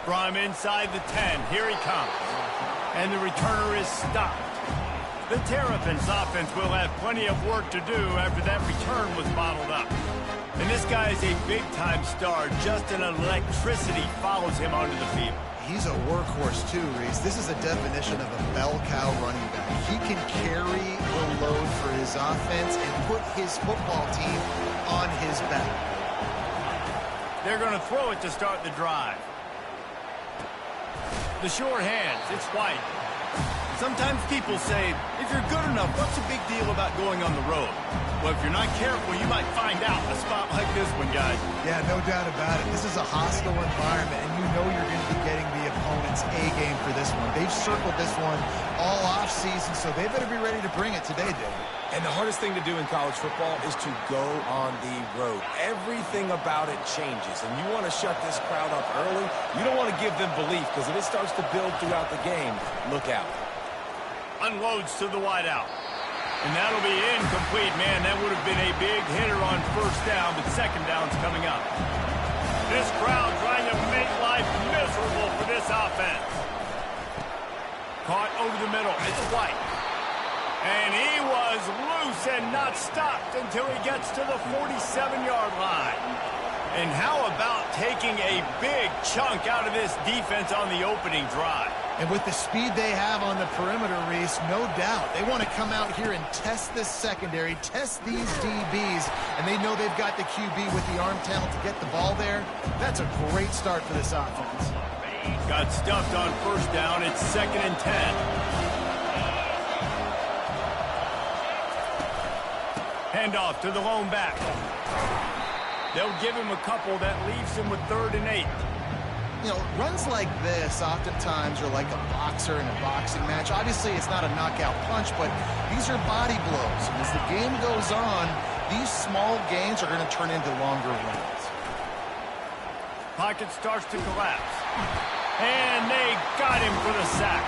From inside the 10, here he comes. And the returner is stopped. The Terrapins offense will have plenty of work to do after that return was bottled up. And this guy is a big-time star. Just an electricity follows him onto the field. He's a workhorse too, Reese. This is a definition of a bell cow running back. He can carry the load for his offense and put his football team on his back. They're going to throw it to start the drive. The short hands, it's White. Sometimes people say, if you're good enough, what's the big deal about going on the road? Well, if you're not careful, you might find out in a spot like this one, guys. Yeah, no doubt about it. This is a hostile environment, and you know you're going to be getting the opponent's A-game for this one. They've circled this one all off-season, so they better be ready to bring it today, Dave. And the hardest thing to do in college football is to go on the road. Everything about it changes, and you want to shut this crowd up early. You don't want to give them belief, because if it starts to build throughout the game, look out. Unloads to the wideout. And that'll be incomplete. Man, that would have been a big hitter on first down, but second down's coming up. This crowd trying to make life miserable for this offense. Caught over the middle. It's White. And he was loose and not stopped until he gets to the 47-yard line. And how about taking a big chunk out of this defense on the opening drive? And with the speed they have on the perimeter, Reese, no doubt. They want to come out here and test this secondary, test these DBs, and they know they've got the QB with the arm talent to get the ball there. That's a great start for this offense. Got stuffed on first down. It's 2nd and 10. Handoff to the lone back. They'll give him a couple. That leaves him with 3rd and 8. You know, runs like this oftentimes are like a boxer in a boxing match. Obviously, it's not a knockout punch, but these are body blows. And as the game goes on, these small gains are going to turn into longer runs. Pocket starts to collapse. And they got him for the sack.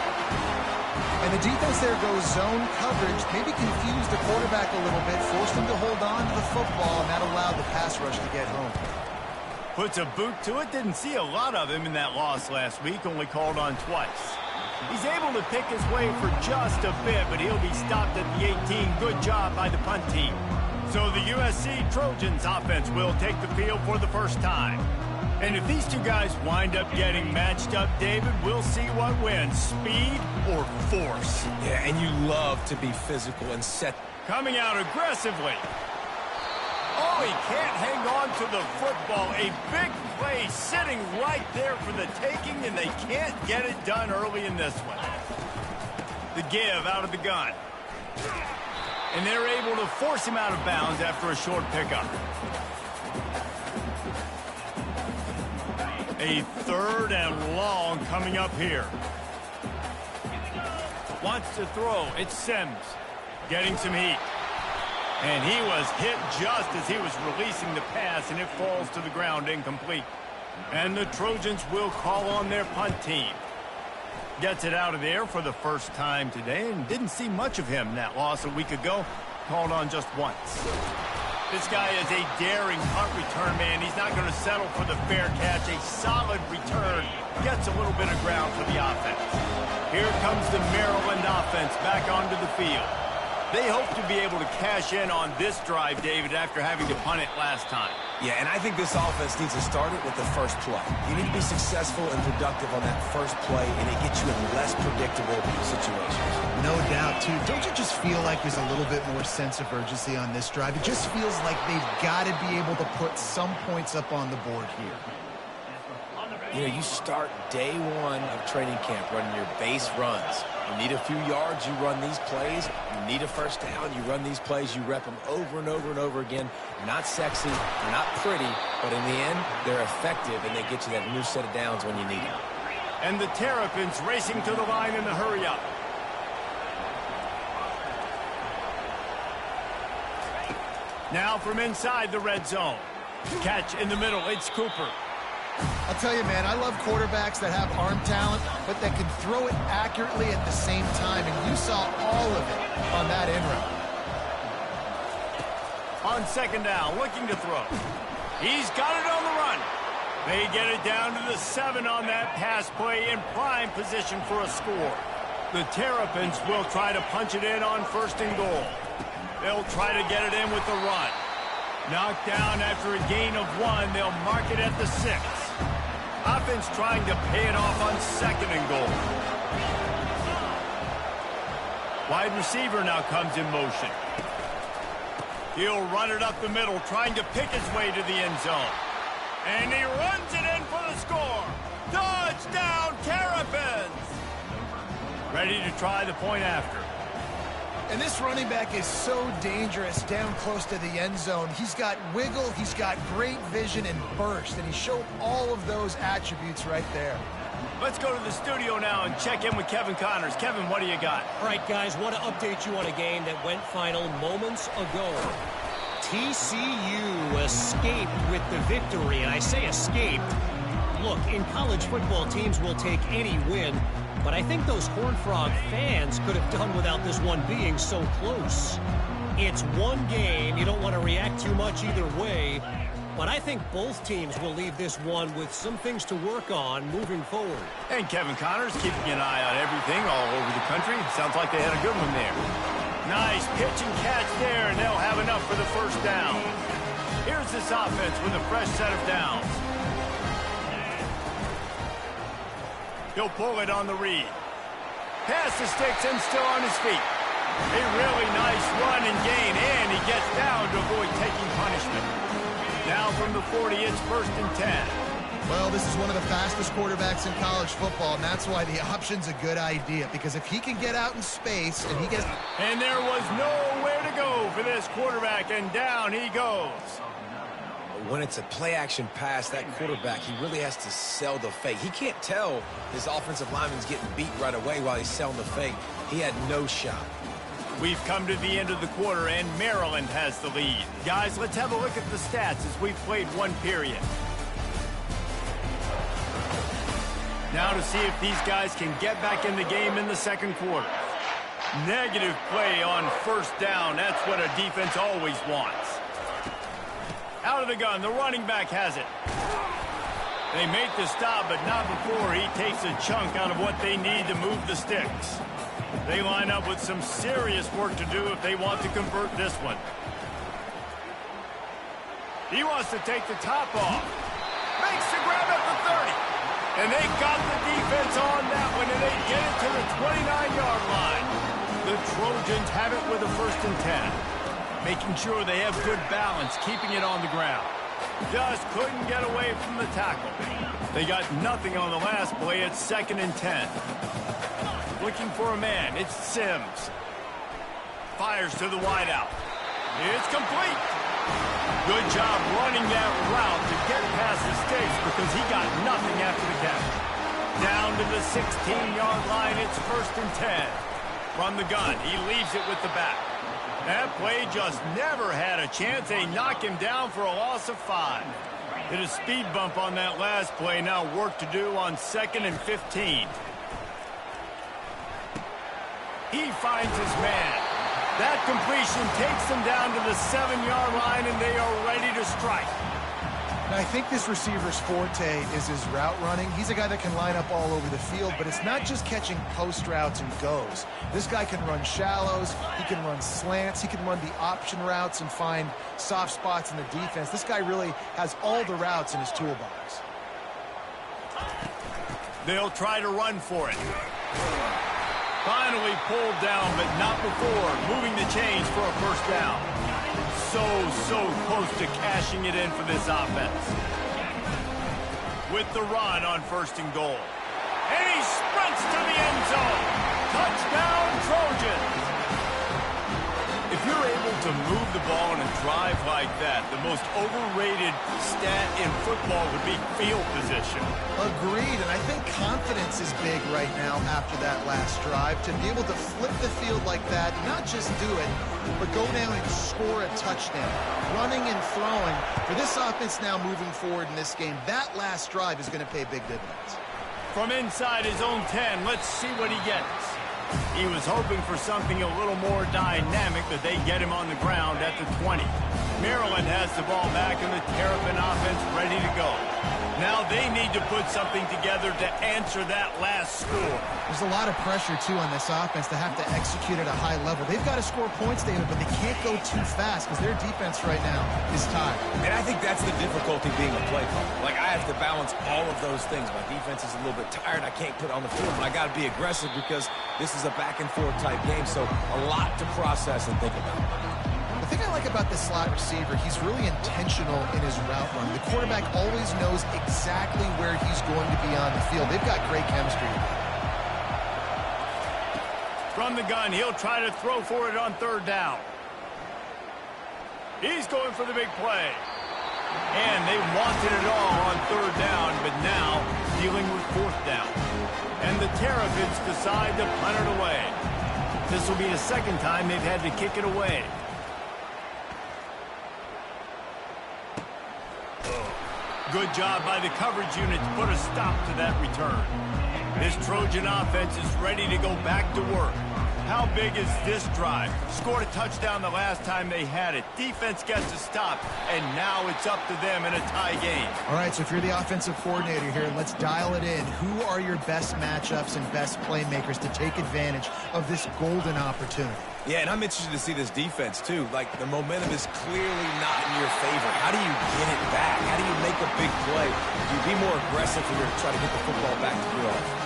And the defense there goes zone coverage, maybe confused the quarterback a little bit, forced him to hold on to the football, and that allowed the pass rush to get home. Puts a boot to it. Didn't see a lot of him in that loss last week. Only called on twice. He's able to pick his way for just a bit, but he'll be stopped at the 18. Good job by the punt team. So the USC Trojans offense will take the field for the first time. And if these two guys wind up getting matched up, David, we'll see what wins, speed or force. Yeah, and you love to be physical and set. Coming out aggressively. Oh, he can't hang on to the football. A big play sitting right there for the taking, and they can't get it done early in this one. The give out of the gun. And they're able to force him out of bounds after a short pickup. A 3rd and long coming up here. Wants to throw. It's Sims. Getting some heat. And he was hit just as he was releasing the pass, and it falls to the ground incomplete. And the Trojans will call on their punt team. Gets it out of the air for the first time today, and didn't see much of him in that loss a week ago. Called on just once. This guy is a daring punt return man. He's not going to settle for the fair catch. A solid return. Gets a little bit of ground for the offense. Here comes the Maryland offense back onto the field. They hope to be able to cash in on this drive, David, after having to punt it last time. Yeah, and I think this offense needs to start it with the first play. You need to be successful and productive on that first play, and it gets you in less predictable situations. No doubt, too. Don't you just feel like there's a little bit more sense of urgency on this drive? It just feels like they've got to be able to put some points up on the board here. You know, you start day one of training camp running your base runs. You need a few yards, you run these plays. You need a first down, you run these plays. You rep them over and over and over again. They're not sexy, they're not pretty, but in the end, they're effective, and they get you that new set of downs when you need it. And the Terrapins racing to the line in the hurry-up. Now from inside the red zone. Catch in the middle, it's Cooper. I'll tell you, man, I love quarterbacks that have arm talent, but that can throw it accurately at the same time, and you saw all of it on that in route. On second down, looking to throw. He's got it on the run. They get it down to the 7 on that pass play in prime position for a score. The Terrapins will try to punch it in on 1st and goal. They'll try to get it in with the run. Knocked down after a gain of 1. They'll mark it at the 6. Offense trying to pay it off on 2nd and goal. Wide receiver now comes in motion. He'll run it up the middle, trying to pick his way to the end zone. And he runs it in for the score. Touchdown, Terrapins! Ready to try the point after. And this running back is so dangerous down close to the end zone. He's got wiggle, he's got great vision and burst, and he showed all of those attributes right there. Let's go to the studio now and check in with Kevin Connors. Kevin, what do you got? All right, guys, want to update you on a game that went final moments ago. TCU escaped with the victory, and I say escaped. Look, in college football, teams will take any win, but I think those Horned Frog fans could have done without this one being so close. It's one game. You don't want to react too much either way, but I think both teams will leave this one with some things to work on moving forward. And Kevin Connors keeping an eye on everything all over the country. Sounds like they had a good one there. Nice pitch and catch there, and they'll have enough for the 1st down. Here's this offense with a fresh set of downs. He'll pull it on the read. Pass the sticks and still on his feet. A really nice run and gain, and he gets down to avoid taking punishment. Now from the 40, it's 1st and 10. Well, this is one of the fastest quarterbacks in college football, and that's why the option's a good idea, because if he can get out in space and he gets... And there was nowhere to go for this quarterback, and down he goes. When it's a play-action pass, that quarterback, he really has to sell the fake. He can't tell his offensive lineman's getting beat right away while he's selling the fake. He had no shot. We've come to the end of the quarter, and Maryland has the lead. Guys, let's have a look at the stats as we've played one period. Now to see if these guys can get back in the game in the 2nd quarter. Negative play on 1st down. That's what a defense always wants. Out of the gun, the running back has it. They make the stop, but not before he takes a chunk out of what they need to move the sticks. They line up with some serious work to do if they want to convert this one. He wants to take the top off. Makes the grab at the 30. And they got the defense on that one, and they get it to the 29-yard line. The Trojans have it with a 1st and 10. Making sure they have good balance, keeping it on the ground. Just couldn't get away from the tackle. They got nothing on the last play. It's 2nd and 10. Looking for a man. It's Sims. Fires to the wideout. It's complete. Good job running that route to get past the sticks because he got nothing after the catch. Down to the 16-yard line. It's 1st and 10. Run the gun. He leaves it with the back. That play just never had a chance. They knock him down for a loss of 5. Hit a speed bump on that last play. Now work to do on 2nd and 15. He finds his man. That completion takes them down to the 7-yard line, and they are ready to strike. Now, I think this receiver's forte is his route running. He's a guy that can line up all over the field, but it's not just catching post routes and goes. This guy can run shallows, he can run slants, he can run the option routes and find soft spots in the defense. This guy really has all the routes in his toolbox. They'll try to run for it. Finally pulled down, but not before moving the chains for a 1st down. So close to cashing it in for this offense. With the run on 1st and goal. And he sprints to the end zone. Touchdown, Trojans. If you're able to move the ball in a drive like that, the most overrated stat in football would be field position. Agreed, and I think confidence is big right now after that last drive. To be able to flip the field like that, not just do it, but go down and score a touchdown. Running and throwing. For this offense now moving forward in this game, that last drive is going to pay big dividends. From inside his own 10, let's see what he gets. He was hoping for something a little more dynamic, but they get him on the ground at the 20. Maryland has the ball back and the Terrapin offense ready to go. Now they need to put something together to answer that last score. There's a lot of pressure, too, on this offense to have to execute at a high level. They've got to score points, David, but they can't go too fast because their defense right now is tired. And I think that's the difficulty being a play caller. Like, I have to balance all of those things. My defense is a little bit tired. I can't put it on the field, but I got to be aggressive because this is a back-and-forth type game, so a lot to process and think about. The thing I like about this slot receiver, he's really intentional in his route run. The quarterback always knows exactly where he's going to be on the field. They've got great chemistry together. From the gun, he'll try to throw for it on third down. He's going for the big play. And they wanted it all on third down, but now dealing with fourth down. And the Terrapins decide to punt it away. This will be the second time they've had to kick it away. Good job by the coverage unit to put a stop to that return. This Trojan offense is ready to go back to work. How big is this drive? Scored a touchdown the last time they had it. Defense gets a stop, and now it's up to them in a tie game. All right, so if you're the offensive coordinator here, let's dial it in. Who are your best matchups and best playmakers to take advantage of this golden opportunity? Yeah, and I'm interested to see this defense, too. Like, the momentum is clearly not in your favor. How do you get it back? How do you make a big play? Do you be more aggressive here to try to get the football back to your offense?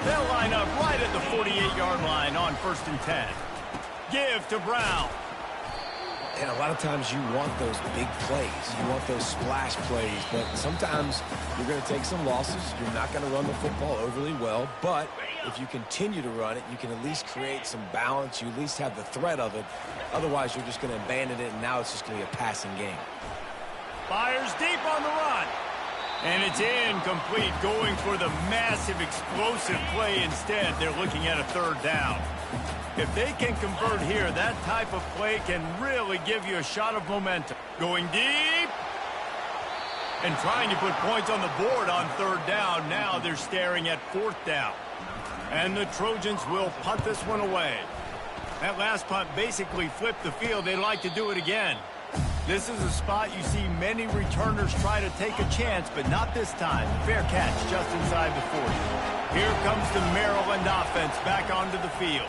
They'll line up right at the 48-yard line on 1st and 10. Give to Brown. And a lot of times you want those big plays. You want those splash plays. But sometimes you're going to take some losses. You're not going to run the football overly well. But if you continue to run it, you can at least create some balance. You at least have the threat of it. Otherwise, you're just going to abandon it, and now it's just going to be a passing game. Fires deep on the run. And it's incomplete, going for the massive explosive play instead. They're looking at a third down. If they can convert here, that type of play can really give you a shot of momentum. Going deep. And trying to put points on the board on third down. Now they're staring at fourth down. And the Trojans will punt this one away. That last punt basically flipped the field. They'd like to do it again. This is a spot you see many returners try to take a chance, but not this time. Fair catch just inside the 40. Here comes the Maryland offense back onto the field.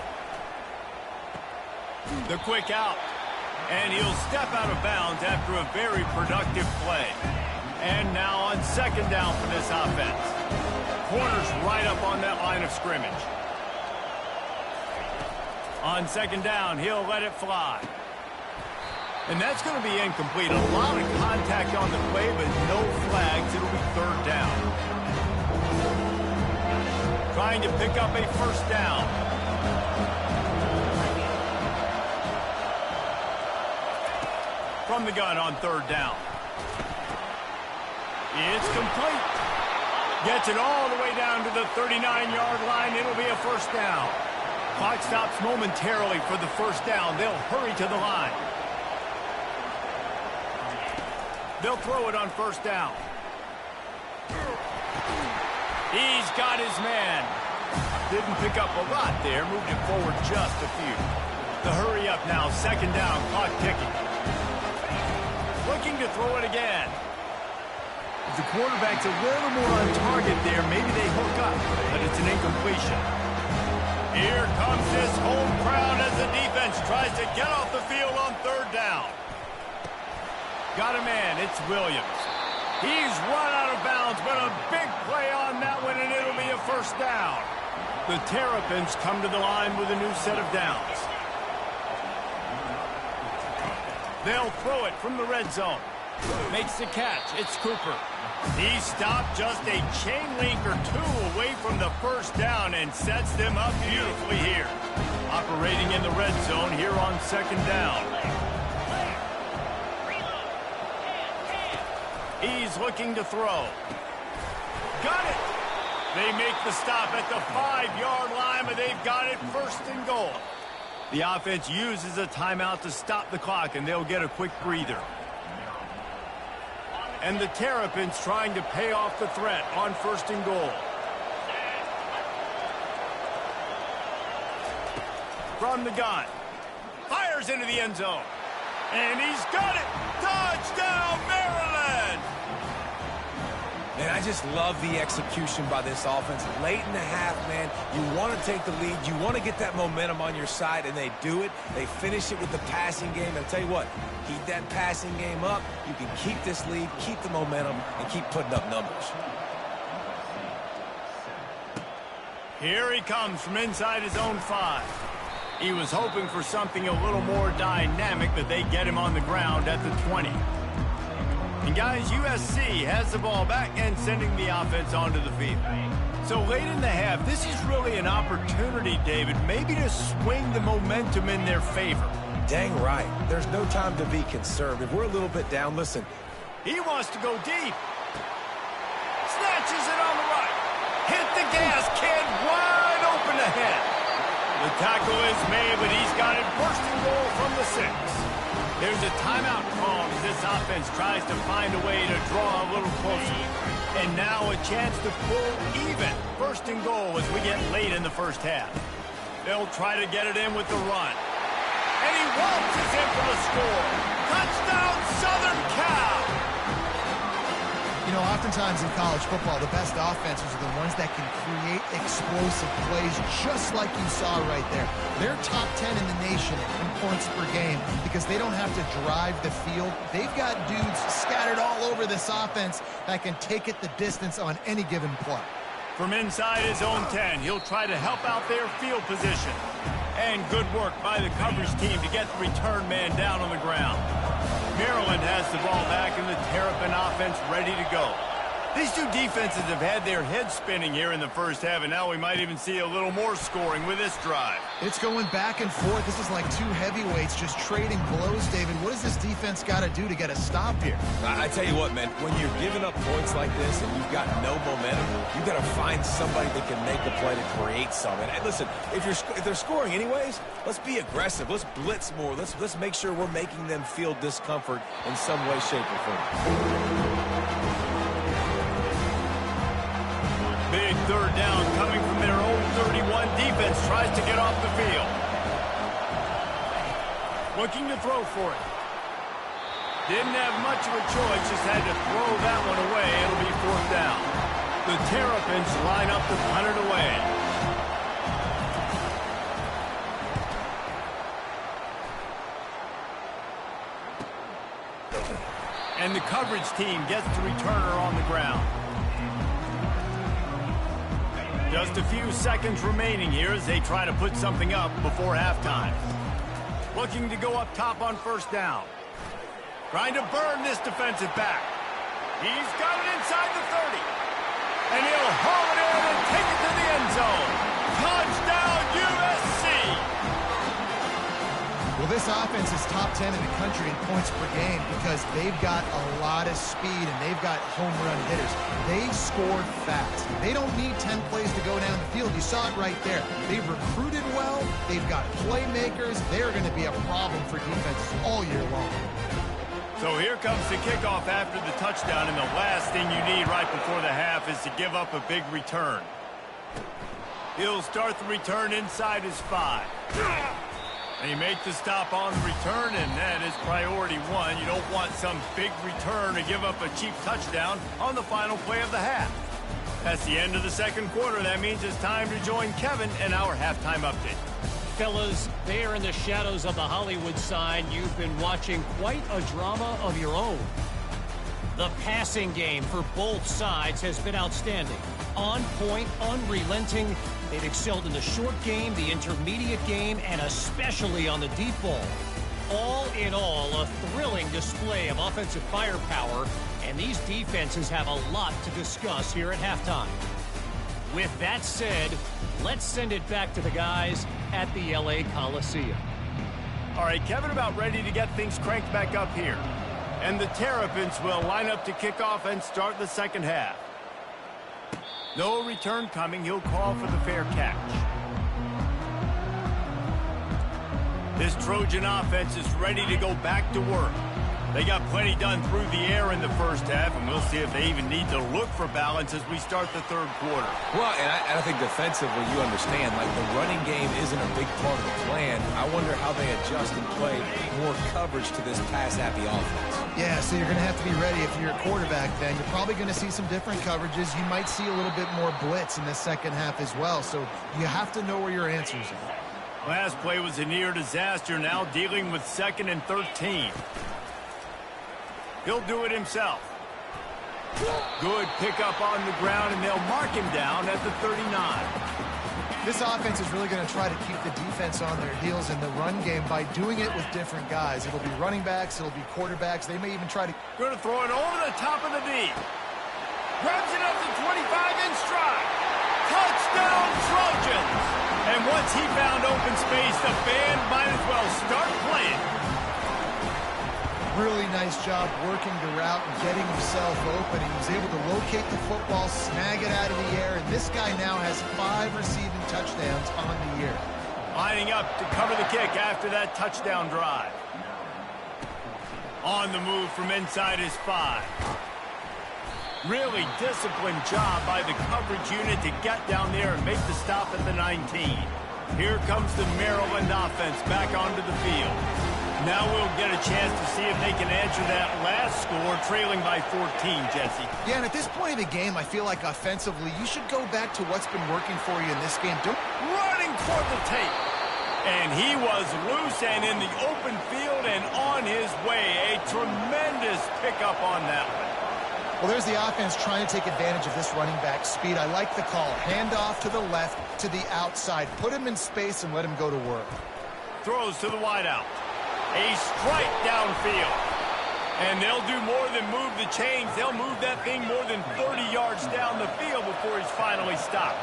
The quick out. And he'll step out of bounds after a very productive play. And now on second down for this offense. Corners right up on that line of scrimmage. On second down, he'll let it fly. And that's going to be incomplete. A lot of contact on the play, but no flags. It'll be third down. Trying to pick up a first down. From the gun on third down. It's complete. Gets it all the way down to the 39-yard line. It'll be a first down. Clock stops momentarily for the first down. They'll hurry to the line. They'll throw it on first down. He's got his man. Didn't pick up a lot there. Moved it forward just a few. The hurry up now. Second down. Clock ticking. Looking to throw it again. If the quarterback's a little more on target there, maybe they hook up, but it's an incompletion. Here comes this home crowd as the defense tries to get off the field on third down. Got a man. It's Williams. He's run out of bounds, but a big play on that one, and it'll be a first down. The Terrapins come to the line with a new set of downs. They'll throw it from the red zone. Makes the catch. It's Cooper. He stopped just a chain link or two away from the first down and sets them up beautifully here. Operating in the red zone here on second down. He's looking to throw. Got it. They make the stop at the 5-yard line, but they've got it first and goal. The offense uses a timeout to stop the clock, and they'll get a quick breather. And the Terrapins trying to pay off the threat on first and goal. from the gun. Fires into the end zone. And he's got it. Touchdown, Maryland! Man, I just love the execution by this offense. Late in the half, man, you want to take the lead. You want to get that momentum on your side, and they do it. They finish it with the passing game. And I'll tell you what, keep that passing game up. You can keep this lead, keep the momentum, and keep putting up numbers. Here he comes from inside his own 5. He was hoping for something a little more dynamic, but they get him on the ground at the 20. And guys, USC has the ball back and sending the offense onto the field. So late in the half, this is really an opportunity, David, maybe to swing the momentum in their favor. Dang right. There's no time to be concerned. If we're a little bit down, listen. He wants to go deep. Snatches it on the right. Hit the gas, kid, wide open ahead. The tackle is made, but he's got it first and goal from the 6. There's a timeout call as this offense tries to find a way to draw a little closer. And now a chance to pull even. First and goal as we get late in the first half. They'll try to get it in with the run. And he waltzes in for the score. Touchdown, Southern Cal! You know, oftentimes in college football, the best offenses are the ones that can create explosive plays, just like you saw right there. They're top 10 in the nation in points per game because they don't have to drive the field. They've got dudes scattered all over this offense that can take it the distance on any given play. From inside his own 10, he'll try to help out their field position. And good work by the coverage team to get the return man down on the ground. Maryland has the ball back and the Terrapin offense ready to go. These two defenses have had their heads spinning here in the first half, and now we might even see a little more scoring with this drive. It's going back and forth. This is like two heavyweights just trading blows, David. What does this defense got to do to get a stop here? I tell you what, man, when you're giving up points like this and you've got no momentum, you've got to find somebody that can make a play to create something. And listen, if they're scoring anyways, let's be aggressive. Let's blitz more. Let's make sure we're making them feel discomfort in some way, shape, or form. Big third down coming from their own 31. Defense tries to get off the field. Looking to throw for it. Didn't have much of a choice, just had to throw that one away. It'll be 4th down. The Terrapins line up to punt it away. And the coverage team gets the returner on the ground. Just a few seconds remaining here as they try to put something up before halftime. Looking to go up top on 1st down. Trying to burn this defensive back. He's got it inside the 30. And he'll haul it in and take it to the end zone. Touchdown, USC! Well, this offense is top 10 in the country in points per game because they've got a lot of speed and they've got home run hitters. They score fast. They don't need 10 plays to go down the field. You saw it right there. They've recruited well. They've got playmakers. They're going to be a problem for defenses all year long. So here comes the kickoff after the touchdown, and the last thing you need right before the half is to give up a big return. He'll start the return inside his 5. They make the stop on the return, and that is priority 1. You don't want some big return to give up a cheap touchdown on the final play of the half. That's the end of the second quarter. That means it's time to join Kevin in our halftime update. Fellas, there in the shadows of the Hollywood sign, you've been watching quite a drama of your own. The passing game for both sides has been outstanding. On point, unrelenting. They've excelled in the short game, the intermediate game, and especially on the deep ball. All in all, a thrilling display of offensive firepower, and these defenses have a lot to discuss here at halftime. With that said, let's send it back to the guys at the LA Coliseum. All right, Kevin, about ready to get things cranked back up here. And the Terrapins will line up to kick off and start the second half. No return coming. He'll call for the fair catch. This Trojan offense is ready to go back to work. They got plenty done through the air in the first half, and we'll see if they even need to look for balance as we start the third quarter. Well, and I think defensively, you understand, like the running game isn't a big part of the plan. I wonder how they adjust and play more coverage to this pass-happy offense. Yeah, so you're going to have to be ready if you're a quarterback then. You're probably going to see some different coverages. You might see a little bit more blitz in the second half as well, so you have to know where your answers are. Last play was a near disaster, now dealing with 2nd and 13. He'll do it himself. Good pickup on the ground, and they'll mark him down at the 39. This offense is really going to try to keep the defense on their heels in the run game by doing it with different guys. It'll be running backs, it'll be quarterbacks. They may even try to... Going to throw it over the top of the D. Grabs it up to 25 in stride. Touchdown, Trojans! And once he found open space, the band might as well start playing. Really nice job working the route and getting himself open. He was able to locate the football, snag it out of the air, and this guy now has 5 receiving touchdowns on the year. Lining up to cover the kick after that touchdown drive. On the move from inside his 5. Really disciplined job by the coverage unit to get down there and make the stop at the 19. Here comes the Maryland offense back onto the field. Now we'll get a chance to see if they can answer that last score, trailing by 14, Jesse. Yeah, and at this point in the game, I feel like offensively, you should go back to what's been working for you in this game. Running toward the tape. And he was loose and in the open field and on his way. A tremendous pickup on that one. Well, there's the offense trying to take advantage of this running back speed. I like the call. Hand off to the left, to the outside. Put him in space and let him go to work. Throws to the wideout. A strike downfield. And they'll do more than move the chains. They'll move that thing more than 30 yards down the field before he's finally stopped.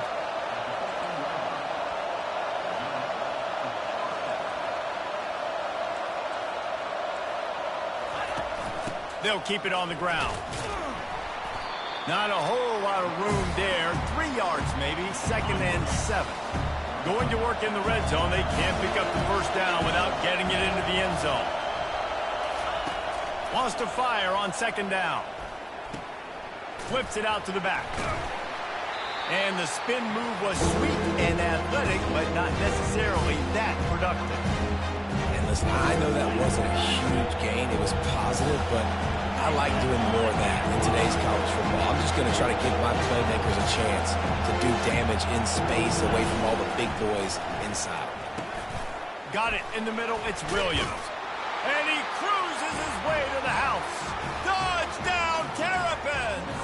They'll keep it on the ground. Not a whole lot of room there. 3 yards maybe, 2nd and 7. Going to work in the red zone. They can't pick up the first down without getting it into the end zone. Wants to fire on 2nd down. Flips it out to the back. And the spin move was sweet and athletic, but not necessarily that productive. And listen, I know that wasn't a huge gain. It was positive, but I like doing more of that in today's college football. I'm just going to try to give my playmakers a chance to do damage in space away from all the big boys inside. Got it in the middle. It's Williams. And he cruises his way to the house. Touchdown, Terrapins!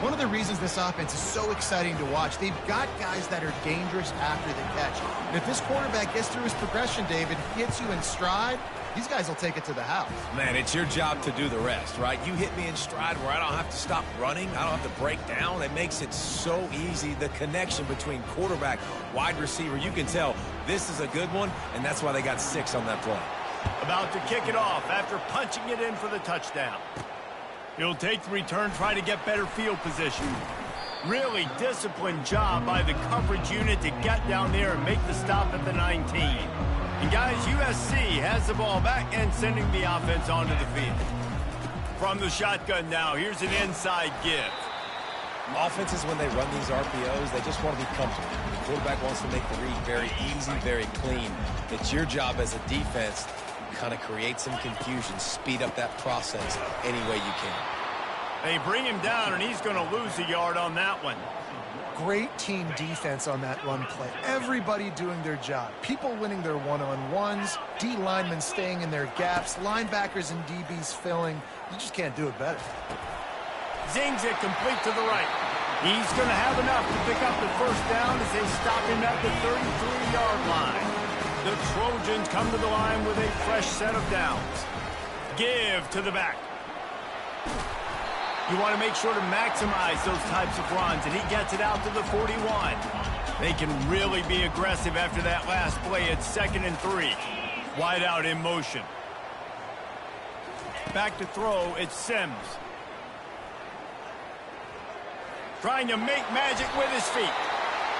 One of the reasons this offense is so exciting to watch, they've got guys that are dangerous after the catch. And if this quarterback gets through his progression, David, hits you in stride, these guys will take it to the house. Man, it's your job to do the rest, right? You hit me in stride where I don't have to stop running. I don't have to break down. It makes it so easy. The connection between quarterback, wide receiver, you can tell this is a good one, and that's why they got 6 on that play. About to kick it off after punching it in for the touchdown. He'll take the return, try to get better field position. Really disciplined job by the coverage unit to get down there and make the stop at the 19. And guys, USC has the ball back and sending the offense onto the field. From the shotgun now, here's an inside give. Offenses, when they run these RPOs, they just want to be comfortable. The quarterback wants to make the read very easy, very clean. It's your job as a defense to kind of create some confusion, speed up that process any way you can. They bring him down, and he's going to lose a yard on that one. Great team defense on that run play. Everybody doing their job. People winning their one-on-ones, D linemen staying in their gaps, linebackers and DBs filling. You just can't do it better. Zings it complete to the right. He's going to have enough to pick up the first down as they stop him at the 33-yard line. The Trojans come to the line with a fresh set of downs. Give to the back. You want to make sure to maximize those types of runs, and he gets it out to the 41. They can really be aggressive after that last play. It's 2nd and 3. Wide out in motion. Back to throw, it's Sims. Trying to make magic with his feet.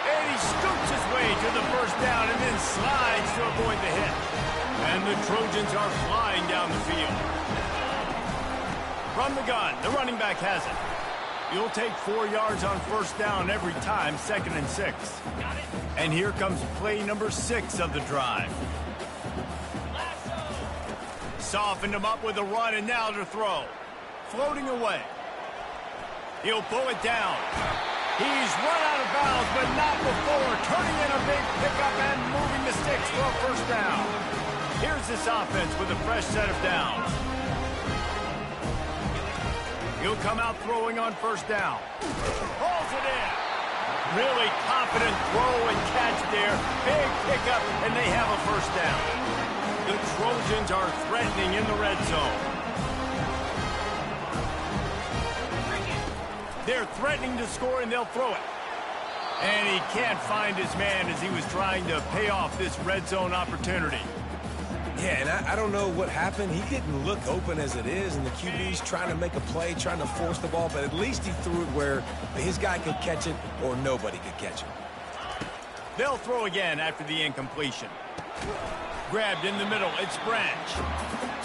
And he scoops his way to the first down and then slides to avoid the hit. And the Trojans are flying down the field. From the gun, the running back has it. You'll take 4 yards on first down every time, 2nd and 6. And here comes play number 6 of the drive. Softened him up with a run, and now to throw. Floating away. He'll pull it down. He's run out of bounds, but not before turning in a big pickup and moving the sticks for a first down. Here's this offense with a fresh set of downs. He'll come out throwing on first down. Hauls it in. Really confident throw and catch there. Big pickup, and they have a first down. The Trojans are threatening in the red zone. They're threatening to score, and they'll throw it. And he can't find his man as he was trying to pay off this red zone opportunity. Yeah, and I don't know what happened. He didn't look open as it is, and the QB's trying to make a play, trying to force the ball, but at least he threw it where his guy could catch it or nobody could catch it. They'll throw again after the incompletion. Grabbed in the middle, it's Branch.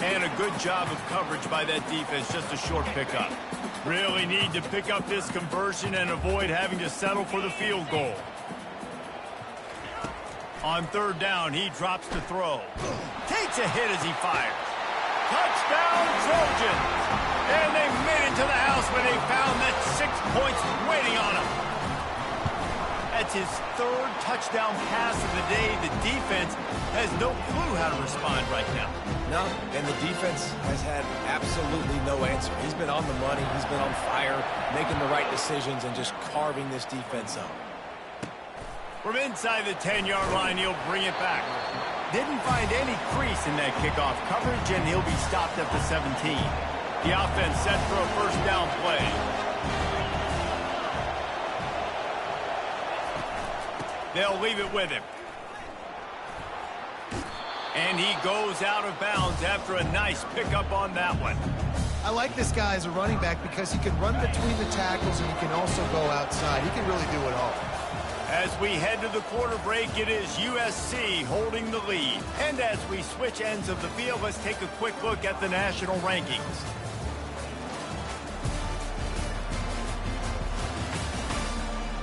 And a good job of coverage by that defense, just a short pickup. Really need to pick up this conversion and avoid having to settle for the field goal. On third down, he drops to throw. Takes a hit as he fires. Touchdown, Trojans! And they made it to the house when they found that 6 points waiting on them. That's his 3rd touchdown pass of the day. The defense has no clue how to respond right now. No, and the defense has had absolutely no answer. He's been on the money. He's been on fire, making the right decisions and just carving this defense up. From inside the 10-yard line, he'll bring it back. Didn't find any crease in that kickoff coverage, and he'll be stopped at the 17. The offense set for a first down play. They'll leave it with him. And he goes out of bounds after a nice pickup on that one. I like this guy as a running back because he can run between the tackles and he can also go outside. He can really do it all. As we head to the quarter break, it is USC holding the lead. And as we switch ends of the field, let's take a quick look at the national rankings.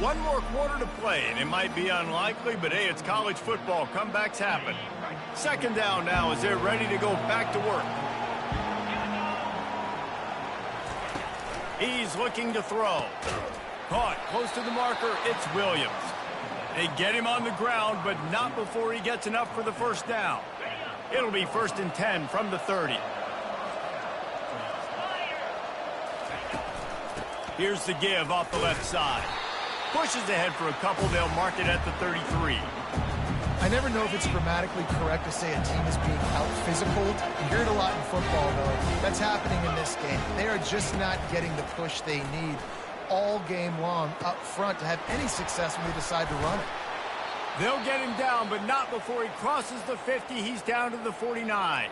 One more quarter to play, and it might be unlikely, but hey, it's college football. Comebacks happen. Second down now as they're ready to go back to work. He's looking to throw. Caught close to the marker, it's Williams. They get him on the ground, but not before he gets enough for the first down. It'll be 1st and 10 from the 30. Here's the give off the left side. Pushes ahead for a couple, they'll mark it at the 33. I never know if it's grammatically correct to say a team is being out-physicaled. You hear it a lot in football, though. That's happening in this game. They are just not getting the push they need all game long up front to have any success when they decide to run it. They'll get him down, but not before he crosses the 50. He's down to the 49.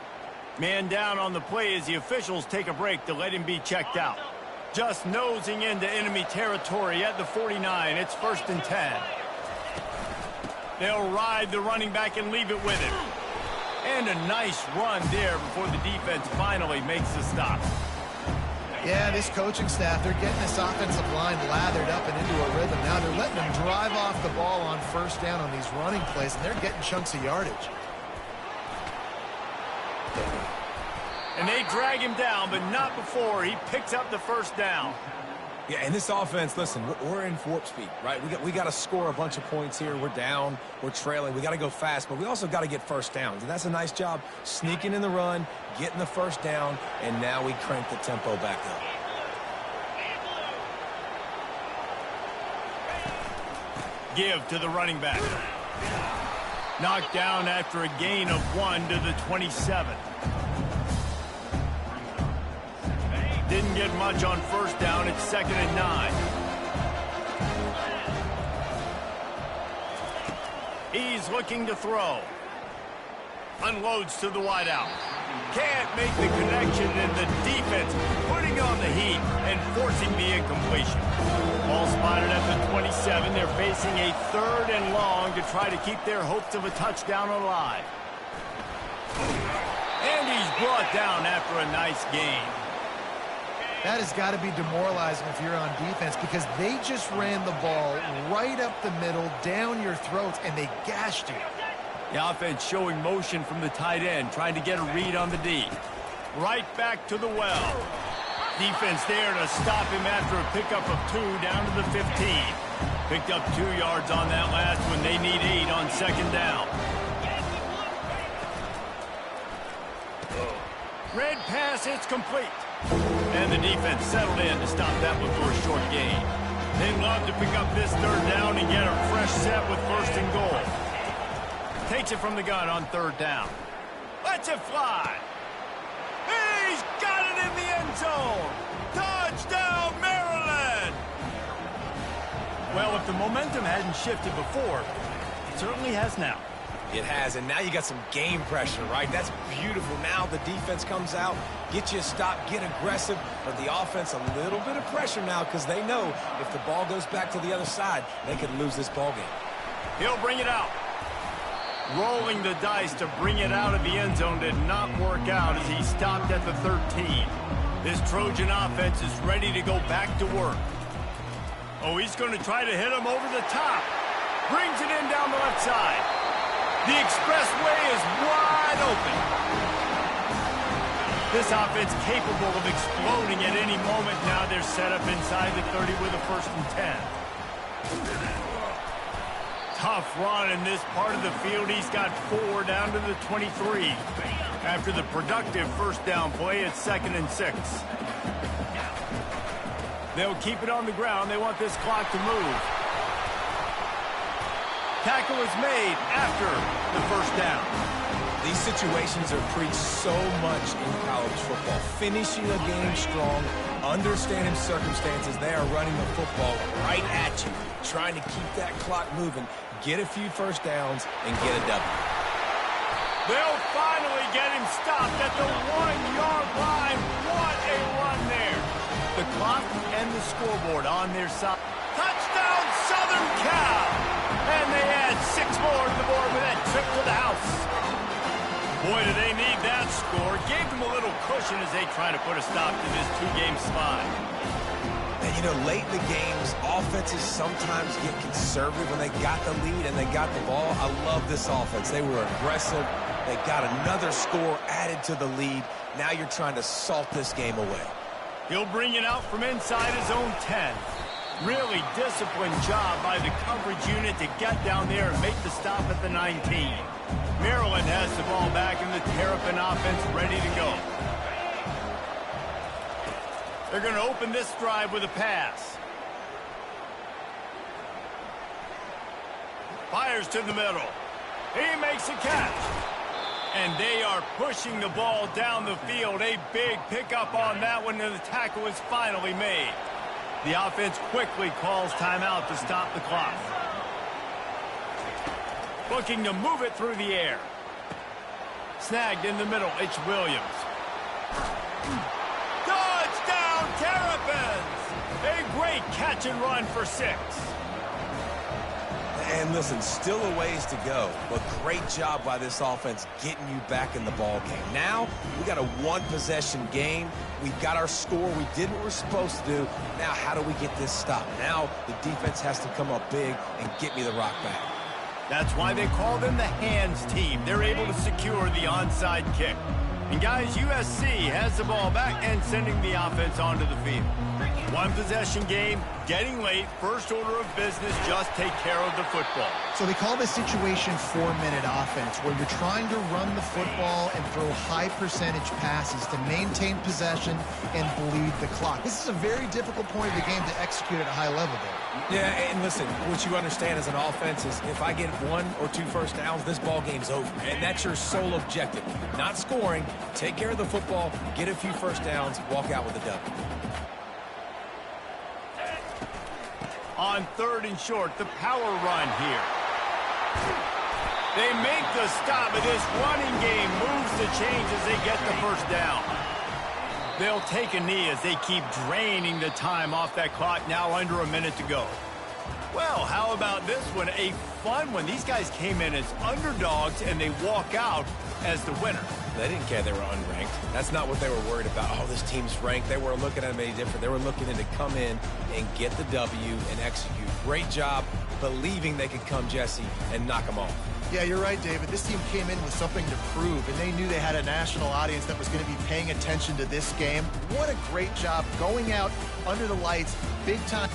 Man down on the play as the officials take a break to let him be checked out. Just nosing into enemy territory at the 49. It's 1st and 10. They'll ride the running back and leave it with him. And a nice run there before the defense finally makes the stop. Yeah, this coaching staff, they're getting this offensive line lathered up and into a rhythm. Now they're letting them drive off the ball on first down on these running plays, and they're getting chunks of yardage. And they drag him down, but not before he picks up the first down. Yeah, and this offense, listen, we're in warp speed, right? We got to score a bunch of points here. We're down, we're trailing. We got to go fast, but we also got to get first downs. And that's a nice job sneaking in the run, getting the first down, and now we crank the tempo back up. Give to the running back. Knocked down after a gain of 1 to the 27. Didn't get much on first down. It's 2nd and 9. He's looking to throw. Unloads to the wideout. Can't make the connection, and the defense putting on the heat and forcing the incompletion. Ball spotted at the 27. They're facing a 3rd and long to try to keep their hopes of a touchdown alive. brought down after a nice gain. That has got to be demoralizing if you're on defense because they just ran the ball right up the middle, down your throats, and they gashed you. The offense showing motion from the tight end, trying to get a read on the D. Right back to the well. Defense there to stop him after a pickup of 2 down to the 15. Picked up 2 yards on that last one. They need 8 on second down. Red pass, it's complete. And the defense settled in to stop that one for a short gain. They love to pick up this third down and get a fresh set with first and goal. Takes it from the gun on third down. Lets it fly. He's got it in the end zone. Touchdown, Maryland! Well, if the momentum hadn't shifted before, it certainly has now. It has, and now you got some game pressure, right? That's beautiful. Now the defense comes out, get you a stop, get aggressive, but the offense a little bit of pressure now because they know if the ball goes back to the other side, they could lose this ball game. He'll bring it out. Rolling the dice to bring it out of the end zone did not work out as he stopped at the 13. This Trojan offense is ready to go back to work. Oh, he's going to try to hit him over the top. Brings it in down the left side. The expressway is wide open. This offense capable of exploding at any moment. Now they're set up inside the 30 with a 1st and 10. Tough run in this part of the field. He's got 4 down to the 23. After the productive first down play, it's 2nd and 6. They'll keep it on the ground. They want this clock to move. Tackle is made after the first down. These situations are preached so much in college football. Finishing a game strong, understanding circumstances. They are running the football right at you, trying to keep that clock moving, get a few first downs, and get a W. They'll finally get him stopped at the 1-yard line. What a run there. The clock and the scoreboard on their side. Touchdown, Southern Cal! And they add 6 more to the board with that trip to the house. Boy, do they need that score. Gave them a little cushion as they try to put a stop to this 2-game slide. And, you know, late in the games, offenses sometimes get conservative when they got the lead and they got the ball. I love this offense. They were aggressive. They got another score added to the lead. Now you're trying to salt this game away. He'll bring it out from inside his own 10. Really disciplined job by the coverage unit to get down there and make the stop at the 19. Maryland has the ball back and the Terrapin offense ready to go. They're going to open this drive with a pass. Fires to the middle. He makes a catch. And they are pushing the ball down the field. A big pickup on that one, and the tackle is finally made. The offense quickly calls timeout to stop the clock. Looking to move it through the air. Snagged in the middle, it's Williams. Touchdown, Terrapins! A great catch and run for 6. And listen, still a ways to go, but great job by this offense getting you back in the ball game. Now, we got a 1-possession game. We've got our score. We did what we're supposed to do. Now, how do we get this stopped? Now, the defense has to come up big and get me the rock back. That's why they call them the hands team. They're able to secure the onside kick. And guys, USC has the ball back and sending the offense onto the field. 1-possession game, getting late, first order of business, just take care of the football. So they call this situation 4-minute offense, where you're trying to run the football and throw high-percentage passes to maintain possession and bleed the clock. This is a very difficult point of the game to execute at a high level there. Yeah, and listen, what you understand as an offense is if I get 1 or 2 first downs, this ball game's over. And that's your sole objective. Not scoring, take care of the football, get a few first downs, walk out with a W. On 3rd and short, the power run here. They make the stop, but this running game moves the chains as they get the first down. They'll take a knee as they keep draining the time off that clock, now under a minute to go. Well, how about this one? A fun one. These guys came in as underdogs, and they walk out as the winner. They didn't care they were unranked. That's not what they were worried about. Oh, this team's ranked. They weren't looking at them any different. They were looking in to come in and get the W and execute. Great job believing they could come, Jesse, and knock them off. Yeah, you're right, David. This team came in with something to prove, and they knew they had a national audience that was going to be paying attention to this game. What a great job going out under the lights, big time.